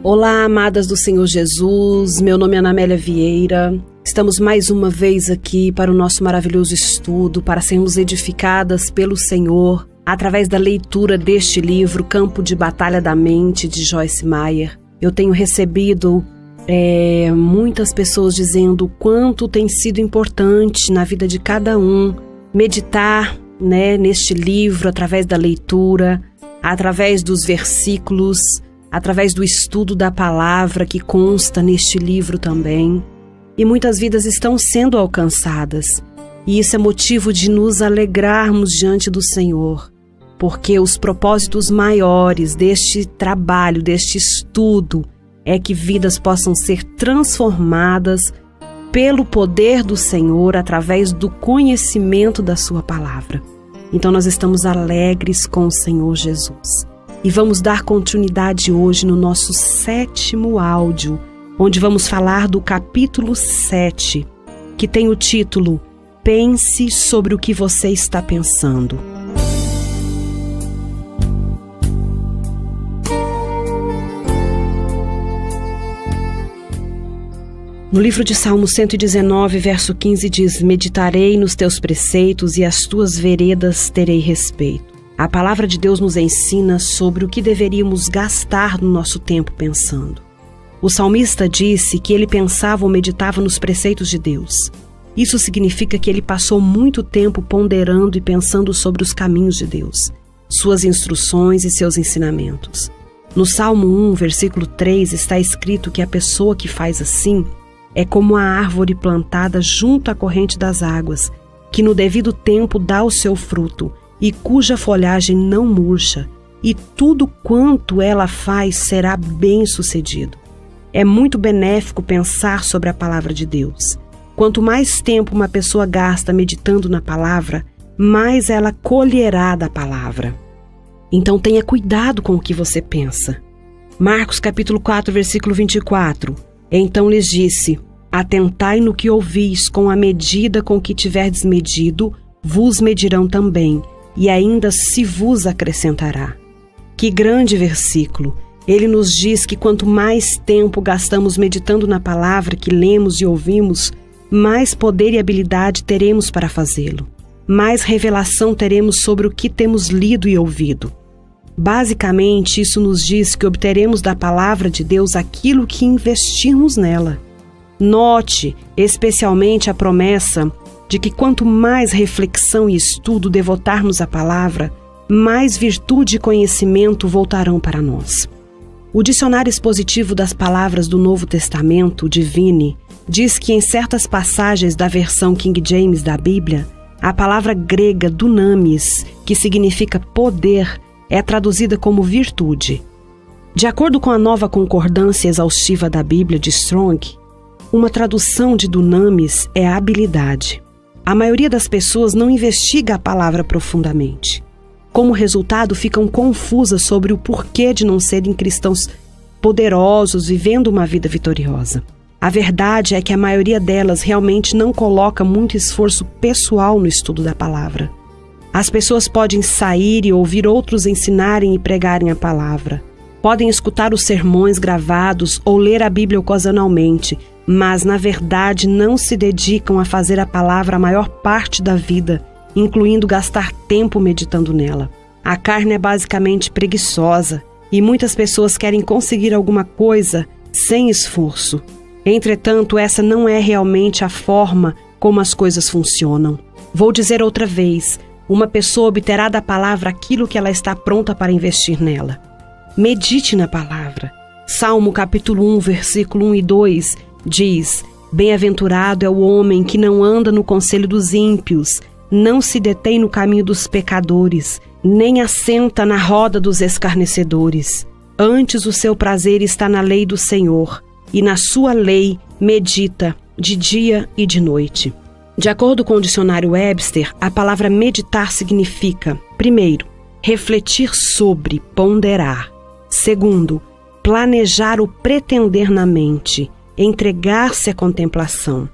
Olá, amadas do Senhor Jesus, meu nome é Ana Amélia Vieira. Estamos mais uma vez aqui para o nosso maravilhoso estudo, para sermos edificadas pelo Senhor, através da leitura deste livro, Campo de Batalha da Mente, de Joyce Meyer. Eu tenho recebido muitas pessoas dizendo o quanto tem sido importante na vida de cada um meditar, neste livro, através da leitura, através dos versículos, através do estudo da palavra que consta neste livro também. E muitas vidas estão sendo alcançadas. E isso é motivo de nos alegrarmos diante do Senhor, porque os propósitos maiores deste trabalho, deste estudo, é que vidas possam ser transformadas pelo poder do Senhor através do conhecimento da sua palavra. Então nós estamos alegres com o Senhor Jesus. E vamos dar continuidade hoje no nosso 7º áudio, onde vamos falar do capítulo 7, que tem o título Pense sobre o que você está pensando. No livro de Salmo 119, verso 15 diz: Meditarei nos teus preceitos e as tuas veredas terei respeito. A palavra de Deus nos ensina sobre o que deveríamos gastar no nosso tempo pensando. O salmista disse que ele pensava ou meditava nos preceitos de Deus. Isso significa que ele passou muito tempo ponderando e pensando sobre os caminhos de Deus, suas instruções e seus ensinamentos. No Salmo 1, versículo 3, está escrito que a pessoa que faz assim é como a árvore plantada junto à corrente das águas, que no devido tempo dá o seu fruto, e cuja folhagem não murcha, e tudo quanto ela faz será bem-sucedido. É muito benéfico pensar sobre a palavra de Deus. Quanto mais tempo uma pessoa gasta meditando na palavra, mais ela colherá da palavra. Então tenha cuidado com o que você pensa. Marcos capítulo 4, versículo 24. Então lhes disse: Atentai no que ouvis, com a medida com que tiverdes medido, vos medirão também, e ainda se vos acrescentará. Que grande versículo! Ele nos diz que quanto mais tempo gastamos meditando na palavra que lemos e ouvimos, mais poder e habilidade teremos para fazê-lo. Mais revelação teremos sobre o que temos lido e ouvido. Basicamente, isso nos diz que obteremos da palavra de Deus aquilo que investirmos nela. Note, especialmente, a promessa de que quanto mais reflexão e estudo devotarmos à palavra, mais virtude e conhecimento voltarão para nós. O dicionário expositivo das palavras do Novo Testamento, Divine, diz que em certas passagens da versão King James da Bíblia, a palavra grega dunamis, que significa poder, é traduzida como virtude. De acordo com a nova concordância exaustiva da Bíblia de Strong, uma tradução de dunamis é habilidade. A maioria das pessoas não investiga a palavra profundamente. Como resultado, ficam confusas sobre o porquê de não serem cristãos poderosos, vivendo uma vida vitoriosa. A verdade é que a maioria delas realmente não coloca muito esforço pessoal no estudo da palavra. As pessoas podem sair e ouvir outros ensinarem e pregarem a palavra. Podem escutar os sermões gravados ou ler a Bíblia ocasionalmente, mas, na verdade, não se dedicam a fazer a palavra a maior parte da vida, incluindo gastar tempo meditando nela. A carne é basicamente preguiçosa e muitas pessoas querem conseguir alguma coisa sem esforço. Entretanto, essa não é realmente a forma como as coisas funcionam. Vou dizer outra vez, uma pessoa obterá da palavra aquilo que ela está pronta para investir nela. Medite na palavra. Salmo capítulo 1, versículo 1 e 2 diz: Bem-aventurado é o homem que não anda no conselho dos ímpios, não se detém no caminho dos pecadores, nem assenta na roda dos escarnecedores. Antes o seu prazer está na lei do Senhor, e na sua lei medita de dia e de noite. De acordo com o dicionário Webster, a palavra meditar significa, primeiro, refletir sobre, ponderar. Segundo, planejar o pretender na mente, entregar-se à contemplação.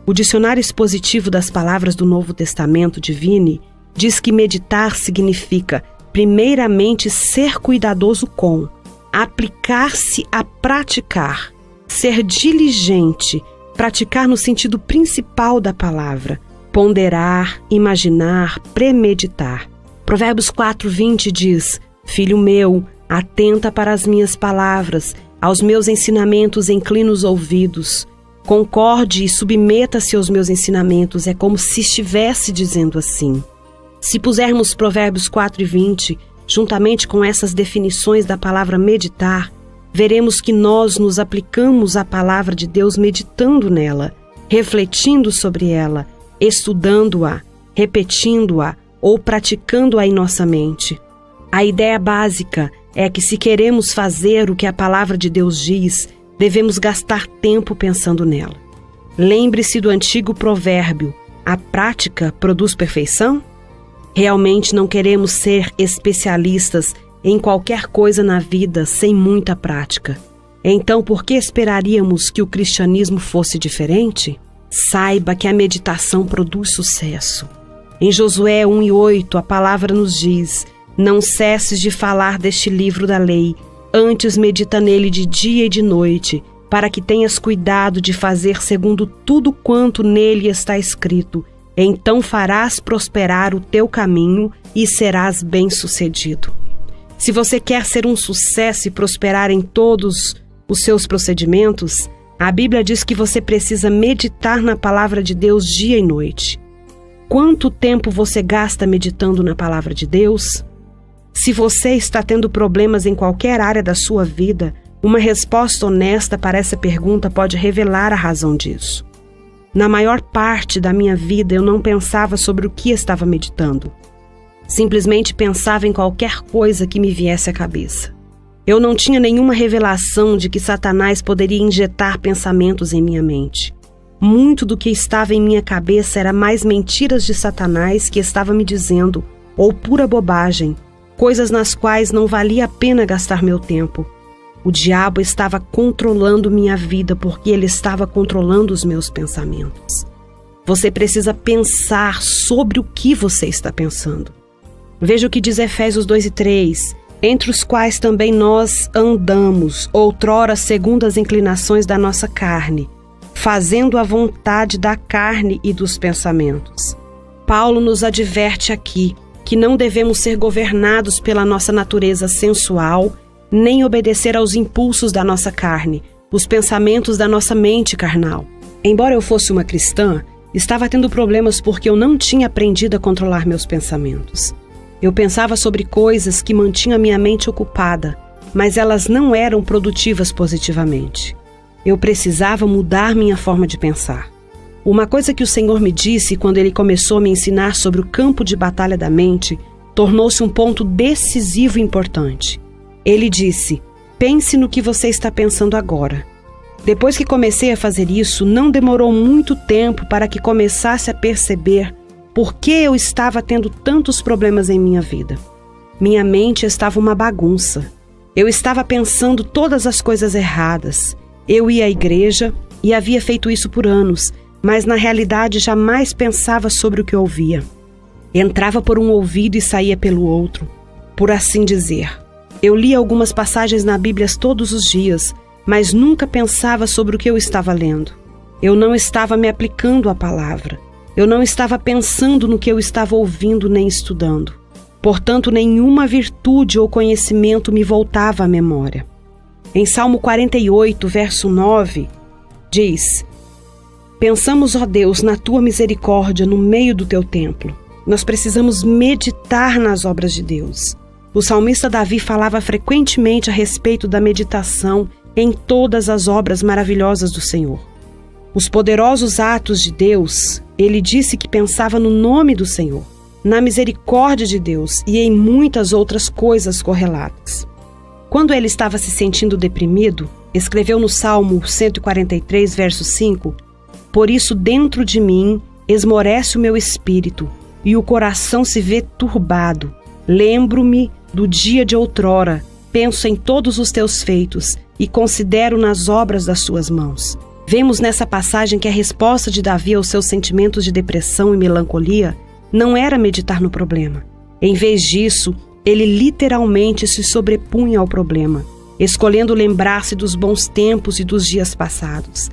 O dicionário expositivo das palavras do Novo Testamento, Divine, diz que meditar significa, primeiramente, ser cuidadoso com, aplicar-se a praticar, ser diligente, praticar no sentido principal da palavra, ponderar, imaginar, premeditar. Provérbios 4:20 diz: Filho meu, atenta para as minhas palavras, aos meus ensinamentos inclina os ouvidos. Concorde e submeta-se aos meus ensinamentos, é como se estivesse dizendo assim. Se pusermos Provérbios 4:20, juntamente com essas definições da palavra meditar, veremos que nós nos aplicamos à palavra de Deus meditando nela, refletindo sobre ela, estudando-a, repetindo-a ou praticando-a em nossa mente. A ideia básica é que, se queremos fazer o que a palavra de Deus diz, devemos gastar tempo pensando nela. Lembre-se do antigo provérbio: a prática produz perfeição? Realmente não queremos ser especialistas em qualquer coisa na vida sem muita prática. Então, por que esperaríamos que o cristianismo fosse diferente? Saiba que a meditação produz sucesso. Em Josué 1:8, a palavra nos diz: Não cesses de falar deste livro da lei, antes medita nele de dia e de noite, para que tenhas cuidado de fazer segundo tudo quanto nele está escrito. Então farás prosperar o teu caminho e serás bem-sucedido. Se você quer ser um sucesso e prosperar em todos os seus procedimentos, a Bíblia diz que você precisa meditar na palavra de Deus dia e noite. Quanto tempo você gasta meditando na palavra de Deus? Se você está tendo problemas em qualquer área da sua vida, uma resposta honesta para essa pergunta pode revelar a razão disso. Na maior parte da minha vida, eu não pensava sobre o que estava meditando. Simplesmente pensava em qualquer coisa que me viesse à cabeça. Eu não tinha nenhuma revelação de que Satanás poderia injetar pensamentos em minha mente. Muito do que estava em minha cabeça era mais mentiras de Satanás que estava me dizendo, ou pura bobagem, coisas nas quais não valia a pena gastar meu tempo. O diabo estava controlando minha vida porque ele estava controlando os meus pensamentos. Você precisa pensar sobre o que você está pensando. Veja o que diz Efésios 2:3, entre os quais também nós andamos, outrora segundo as inclinações da nossa carne, fazendo a vontade da carne e dos pensamentos. Paulo nos adverte aqui que não devemos ser governados pela nossa natureza sensual, nem obedecer aos impulsos da nossa carne, os pensamentos da nossa mente carnal. Embora eu fosse uma cristã, estava tendo problemas porque eu não tinha aprendido a controlar meus pensamentos. Eu pensava sobre coisas que mantinham a minha mente ocupada, mas elas não eram produtivas positivamente. Eu precisava mudar minha forma de pensar. Uma coisa que o Senhor me disse quando Ele começou a me ensinar sobre o campo de batalha da mente tornou-se um ponto decisivo e importante. Ele disse: pense no que você está pensando agora. Depois que comecei a fazer isso, não demorou muito tempo para que começasse a perceber por que eu estava tendo tantos problemas em minha vida. Minha mente estava uma bagunça. Eu estava pensando todas as coisas erradas. Eu ia à igreja e havia feito isso por anos, mas na realidade jamais pensava sobre o que ouvia. Entrava por um ouvido e saía pelo outro, por assim dizer. Eu lia algumas passagens na Bíblia todos os dias, mas nunca pensava sobre o que eu estava lendo. Eu não estava me aplicando à palavra. Eu não estava pensando no que eu estava ouvindo nem estudando. Portanto, nenhuma virtude ou conhecimento me voltava à memória. Em Salmo 48, verso 9, diz: pensamos, ó Deus, na tua misericórdia no meio do teu templo. Nós precisamos meditar nas obras de Deus. O salmista Davi falava frequentemente a respeito da meditação em todas as obras maravilhosas do Senhor. Os poderosos atos de Deus, ele disse que pensava no nome do Senhor, na misericórdia de Deus e em muitas outras coisas correlatas. Quando ele estava se sentindo deprimido, escreveu no Salmo 143, verso 5, por isso dentro de mim esmorece o meu espírito e o coração se vê turbado. Lembro-me do dia de outrora, penso em todos os teus feitos e considero nas obras das suas mãos. Vemos nessa passagem que a resposta de Davi aos seus sentimentos de depressão e melancolia não era meditar no problema. Em vez disso, ele literalmente se sobrepunha ao problema. escolhendo lembrar-se dos bons tempos e dos dias passados,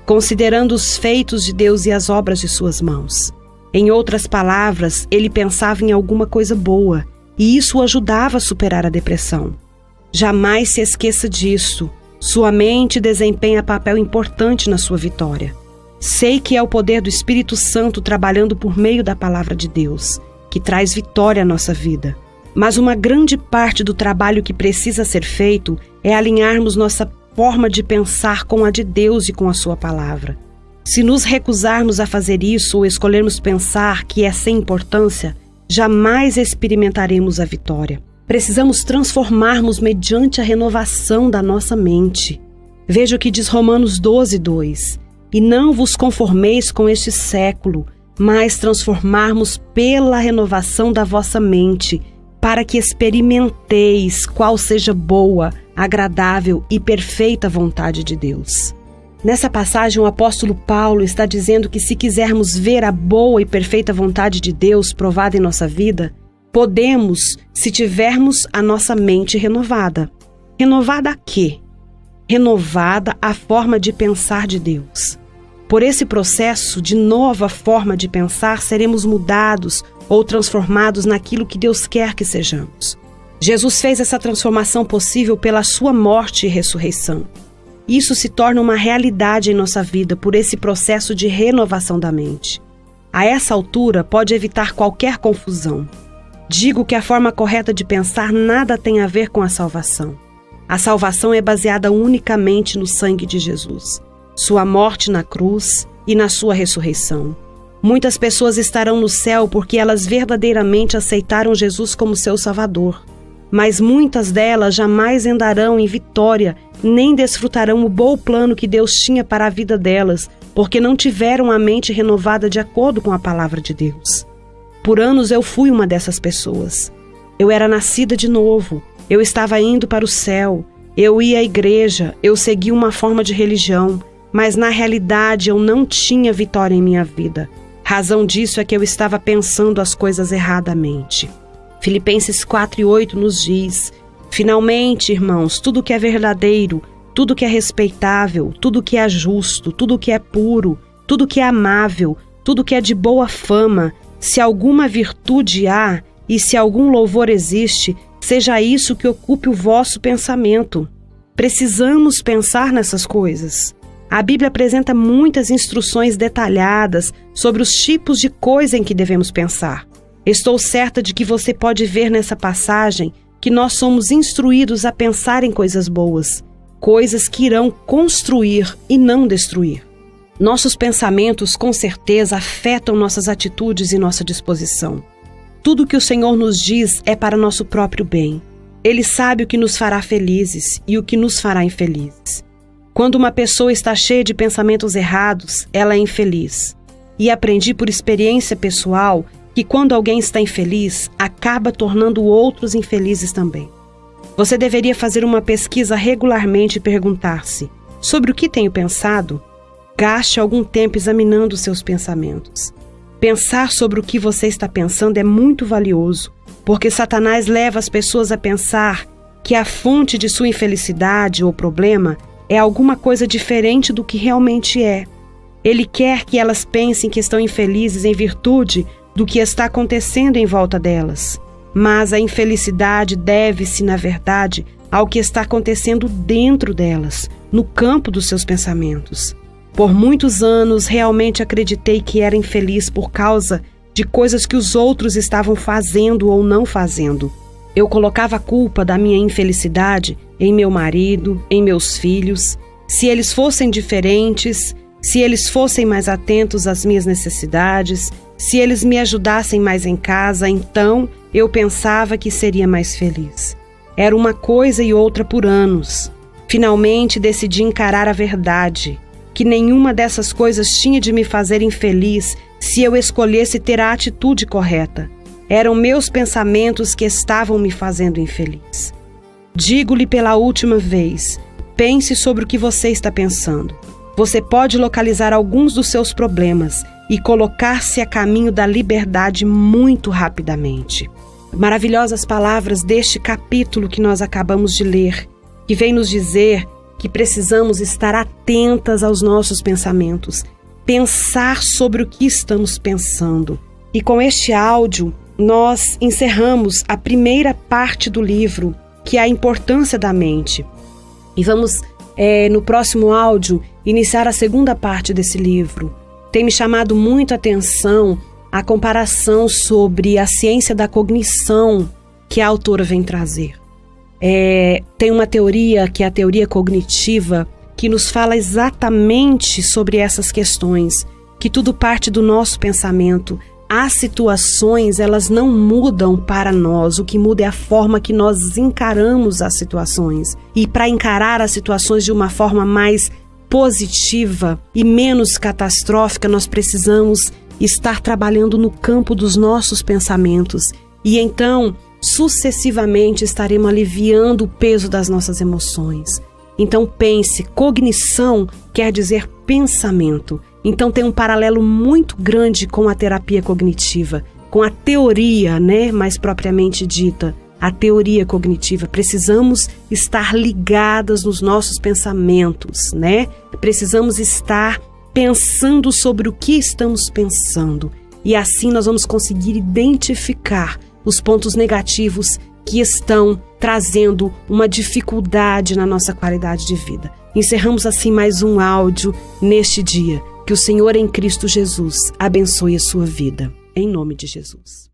considerando os feitos de Deus e as obras de suas mãos. Em outras palavras, ele pensava em alguma coisa boa, e isso o ajudava a superar a depressão. Jamais se esqueça disso. Sua mente desempenha papel importante na sua vitória. Sei que é o poder do Espírito Santo trabalhando por meio da palavra de Deus, que traz vitória à nossa vida. Mas uma grande parte do trabalho que precisa ser feito é alinharmos nossa forma de pensar com a de Deus e com a sua palavra. Se nos recusarmos a fazer isso ou escolhermos pensar que é sem importância, jamais experimentaremos a vitória. Precisamos transformarmos mediante a renovação da nossa mente. Veja o que diz Romanos 12:2. E não vos conformeis com este século, mas transformarmos pela renovação da vossa mente, para que experimenteis qual seja boa, agradável e perfeita vontade de Deus. Nessa passagem, o apóstolo Paulo está dizendo que se quisermos ver a boa e perfeita vontade de Deus provada em nossa vida, podemos se tivermos a nossa mente renovada. Renovada a quê? Renovada a forma de pensar de Deus. Por esse processo de nova forma de pensar, seremos mudados ou transformados naquilo que Deus quer que sejamos. Jesus fez essa transformação possível pela sua morte e ressurreição. Isso se torna uma realidade em nossa vida por esse processo de renovação da mente. A essa altura, pode evitar qualquer confusão. Digo que a forma correta de pensar nada tem a ver com a salvação. A salvação é baseada unicamente no sangue de Jesus, sua morte na cruz e na sua ressurreição. Muitas pessoas estarão no céu porque elas verdadeiramente aceitaram Jesus como seu Salvador. Mas muitas delas jamais andarão em vitória, nem desfrutarão o bom plano que Deus tinha para a vida delas, porque não tiveram a mente renovada de acordo com a palavra de Deus. Por anos eu fui uma dessas pessoas. Eu era nascida de novo, eu estava indo para o céu, eu ia à igreja, eu seguia uma forma de religião, mas na realidade eu não tinha vitória em minha vida. Razão disso é que eu estava pensando as coisas erradamente. Filipenses 4:8 nos diz: finalmente, irmãos, tudo que é verdadeiro, tudo que é respeitável, tudo que é justo, tudo que é puro, tudo que é amável, tudo que é de boa fama, se alguma virtude há e se algum louvor existe, seja isso que ocupe o vosso pensamento. Precisamos pensar nessas coisas. A Bíblia apresenta muitas instruções detalhadas sobre os tipos de coisa em que devemos pensar. Estou certa de que você pode ver nessa passagem que nós somos instruídos a pensar em coisas boas, coisas que irão construir e não destruir. Nossos pensamentos, com certeza, afetam nossas atitudes e nossa disposição. Tudo que o Senhor nos diz é para nosso próprio bem. Ele sabe o que nos fará felizes e o que nos fará infelizes. Quando uma pessoa está cheia de pensamentos errados, ela é infeliz. E aprendi por experiência pessoal que quando alguém está infeliz, acaba tornando outros infelizes também. Você deveria fazer uma pesquisa regularmente e perguntar-se: sobre o que tenho pensado? Gaste algum tempo examinando os seus pensamentos. Pensar sobre o que você está pensando é muito valioso, porque Satanás leva as pessoas a pensar que a fonte de sua infelicidade ou problema é alguma coisa diferente do que realmente é. Ele quer que elas pensem que estão infelizes em virtude do que está acontecendo em volta delas. Mas a infelicidade deve-se, na verdade, ao que está acontecendo dentro delas, no campo dos seus pensamentos. Por muitos anos, realmente acreditei que era infeliz por causa de coisas que os outros estavam fazendo ou não fazendo. Eu colocava a culpa da minha infelicidade em meu marido, em meus filhos. Se eles fossem diferentes, se eles fossem mais atentos às minhas necessidades, se eles me ajudassem mais em casa, então eu pensava que seria mais feliz. Era uma coisa e outra por anos. Finalmente decidi encarar a verdade, que nenhuma dessas coisas tinha de me fazer infeliz se eu escolhesse ter a atitude correta. Eram meus pensamentos que estavam me fazendo infeliz. Digo-lhe pela última vez, pense sobre o que você está pensando. Você pode localizar alguns dos seus problemas e colocar-se a caminho da liberdade muito rapidamente. Maravilhosas palavras deste capítulo que nós acabamos de ler. que vem nos dizer que precisamos estar atentas aos nossos pensamentos, pensar sobre o que estamos pensando. E com este áudio, nós encerramos a primeira parte do livro, que é a importância da mente. E vamos, no próximo áudio, iniciar a segunda parte desse livro. Tem me chamado muito a atenção a comparação sobre a ciência da cognição que a autora vem trazer. Tem uma teoria, que é a teoria cognitiva, que nos fala exatamente sobre essas questões, que tudo parte do nosso pensamento. As situações, elas não mudam para nós, o que muda é a forma que nós encaramos as situações. E para encarar as situações de uma forma mais positiva e menos catastrófica, nós precisamos estar trabalhando no campo dos nossos pensamentos. E então, sucessivamente, estaremos aliviando o peso das nossas emoções. Então pense, cognição quer dizer pensamento. Então tem um paralelo muito grande com a terapia cognitiva, com a teoria, mais propriamente dita, a teoria cognitiva. Precisamos estar ligadas nos nossos pensamentos, Precisamos estar pensando sobre o que estamos pensando. E assim nós vamos conseguir identificar os pontos negativos que estão trazendo uma dificuldade na nossa qualidade de vida. Encerramos assim mais um áudio neste dia. Que o Senhor em Cristo Jesus abençoe a sua vida. Em nome de Jesus.